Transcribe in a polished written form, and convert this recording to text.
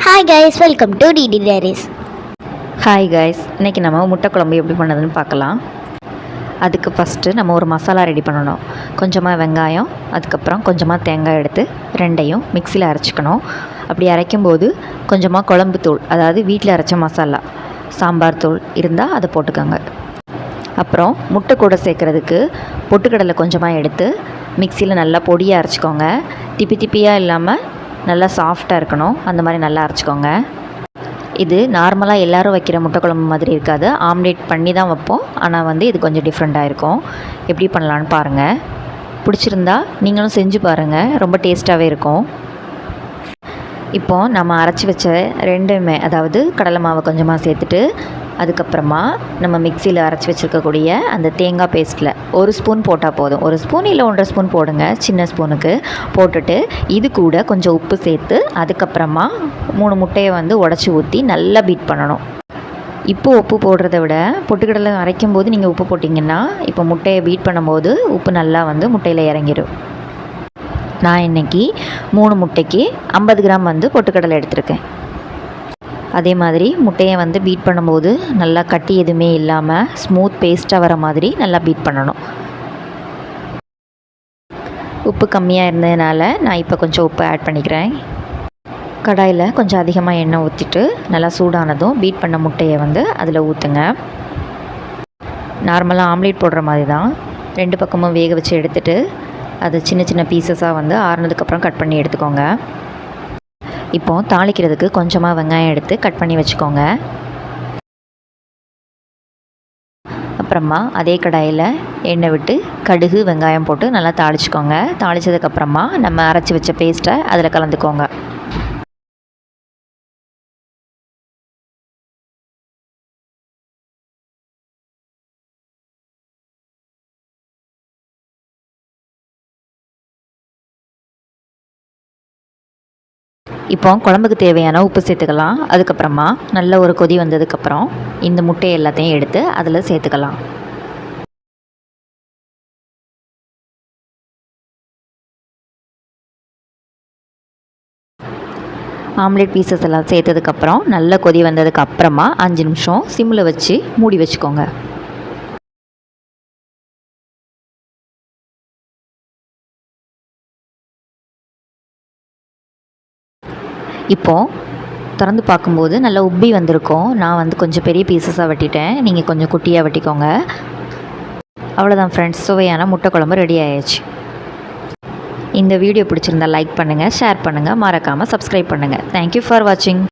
Hi guys, welcome to DD diaries. Hi guys, இன்றைக்கி நம்ம முட்டை குழம்பு எப்படி பண்ணுறதுன்னு பார்க்கலாம். அதுக்கு ஃபஸ்ட்டு நம்ம ஒரு மசாலா ரெடி பண்ணணும். கொஞ்சமாக வெங்காயம், அதுக்கப்புறம் கொஞ்சமாக தேங்காய் எடுத்து ரெண்டையும் மிக்சியில் அரைச்சிக்கணும். அப்படி அரைக்கும்போது கொஞ்சமாக குழம்பு தூள், அதாவது வீட்டில் அரைச்ச மசாலா, சாம்பார் தூள் இருந்தால் அதை போட்டுக்கோங்க. அப்புறம் முட்டை கூட சேர்க்குறதுக்கு பொட்டுக்கடலை கொஞ்சமாக எடுத்து மிக்சியில் நல்லா பொடியாக அரைச்சிக்கோங்க. திப்பி திப்பியாக இல்லாமல் நல்லா சாஃப்டாக இருக்கணும், அந்த மாதிரி நல்லா அரைச்சிக்கோங்க. இது நார்மலாக எல்லோரும் வைக்கிற முட்டை குழம்பு மாதிரி இருக்காது, ஆம்லேட் பண்ணி தான் வைப்போம். ஆனால் இது கொஞ்சம் டிஃப்ரெண்ட்டாக இருக்கும். எப்படி பண்ணலான்னு பாருங்கள். பிடிச்சிருந்தா நீங்களும் செஞ்சு பாருங்கள், ரொம்ப டேஸ்ட்டாகவே இருக்கும். இப்போது நம்ம அரைச்சி வச்ச ரெண்டுமே, அதாவது கடலை மாவை கொஞ்சமாக சேர்த்துட்டு, அதுக்கப்புறமா நம்ம மிக்சியில் அரைச்சி வச்சுருக்கக்கூடிய அந்த தேங்காய் பேஸ்ட்டில் ஒரு ஸ்பூன் போட்டால் போதும். ஒரு ஸ்பூன் இல்லை 1.5 ஸ்பூன் போடுங்க, சின்ன ஸ்பூனுக்கு போட்டுட்டு இது கூட கொஞ்சம் உப்பு சேர்த்து, அதுக்கப்புறமா 3 முட்டையை உடச்சி ஊற்றி நல்லா பீட் பண்ணணும். இப்போ உப்பு போடுறத விட பொட்டுக்கடலை அரைக்கும் போது நீங்கள் உப்பு போட்டிங்கன்னா இப்போ முட்டையை பீட் பண்ணும்போது உப்பு நல்லா முட்டையில் இறங்கிடும். நான் இன்றைக்கி 3 முட்டைக்கு 50 கிராம் பொட்டுக்கடலை எடுத்திருக்கேன். அதே மாதிரி முட்டையை பீட் பண்ணும்போது நல்லா கட்டி எதுவுமே இல்லாமல் ஸ்மூத் பேஸ்ட்டாக வர மாதிரி நல்லா பீட் பண்ணணும். உப்பு கம்மியாக இருந்ததுனால நான் இப்போ கொஞ்சம் உப்பு ஆட் பண்ணிக்கிறேன். கடாயில் கொஞ்சம் அதிகமாக எண்ணெய் ஊற்றிட்டு நல்லா சூடானதும் பீட் பண்ண முட்டையை அதில் ஊற்றுங்க. நார்மலாக ஆம்லேட் போடுற மாதிரி தான். 2 பக்கமும் வேக வச்சு எடுத்துகிட்டு அதை சின்ன சின்ன பீசஸாக ஆறுனதுக்கப்புறம் கட் பண்ணி எடுத்துக்கோங்க. இப்போது தாளிக்கிறதுக்கு கொஞ்சமாக வெங்காயம் எடுத்து கட் பண்ணி வச்சுக்கோங்க. அப்புறமா அதே கடாயில் எண்ணெய் விட்டு கடுகு வெங்காயம் போட்டு நல்லா தாளிச்சிக்கோங்க. தாளித்ததுக்கப்புறமா நம்ம அரைச்சி வச்ச பேஸ்ட்டை அதில் கலந்துக்கோங்க. இப்போ குழம்புக்கு தேவையான உப்பு சேர்த்துக்கலாம். அதுக்கப்புறமா நல்ல ஒரு கொதி வந்ததுக்கப்புறம் இந்த முட்டை எல்லாத்தையும் எடுத்து அதில் சேர்த்துக்கலாம். ஆம்லேட் பீசஸ் எல்லாம் சேர்த்ததுக்கப்புறம் நல்ல கொதி வந்ததுக்கப்புறமா 5 நிமிஷம் சிம்மில் வச்சு மூடி வச்சுக்கோங்க. இப்போது திறந்து பார்க்கும்போது நல்லா உப்பி வந்திருக்கும். நான் கொஞ்சம் பெரிய பீசஸாக வெட்டிட்டேன், நீங்கள் கொஞ்சம் குட்டியாக வெட்டிக்கோங்க. அவ்வளோதான் ஃப்ரெண்ட்ஸ், சுவையான முட்டை குழம்பு ரெடி ஆயிடுச்சு. இந்த வீடியோ பிடிச்சிருந்தால் லைக் பண்ணுங்கள், ஷேர் பண்ணுங்கள், மறக்காமல் சப்ஸ்கிரைப் பண்ணுங்கள். தேங்க்யூ ஃபார் வாட்சிங்.